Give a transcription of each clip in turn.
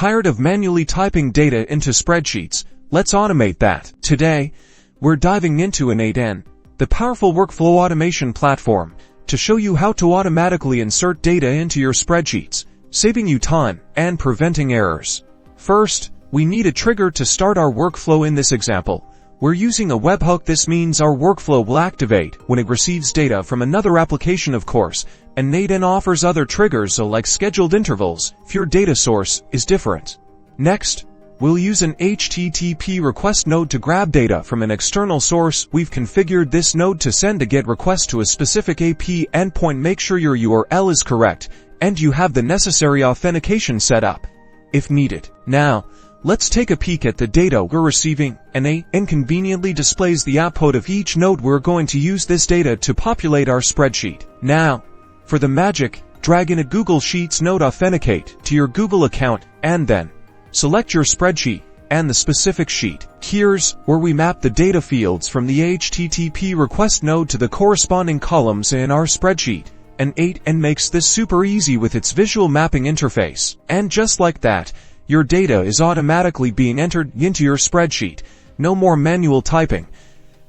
Tired of manually typing data into spreadsheets? Let's automate that. Today, we're diving into N8n, the powerful workflow automation platform, to show you how to automatically insert data into your spreadsheets, saving you time and preventing errors. First, we need a trigger to start our workflow. In this example, we're using a webhook. This means our workflow will activate when it receives data from another application, of course, and N8n offers other triggers like scheduled intervals if your data source is different. Next, we'll use an HTTP request node to grab data from an external source. We've configured this node to send a GET request to a specific AP endpoint. Make sure your URL is correct and you have the necessary authentication set up if needed. Now, let's take a peek at the data we're receiving. N8n conveniently displays the output of each node. We're going to use this data to populate our spreadsheet. Now, for the magic, drag in a Google Sheets node, authenticate to your Google account, and then select your spreadsheet and the specific sheet. Here's where we map the data fields from the HTTP request node to the corresponding columns in our spreadsheet. N8n makes this super easy with its visual mapping interface. And just like that, your data is automatically being entered into your spreadsheet. No more manual typing.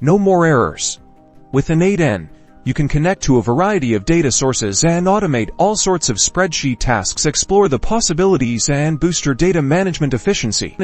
No more errors. With N8n, you can connect to a variety of data sources and automate all sorts of spreadsheet tasks. Explore the possibilities and boost your data management efficiency.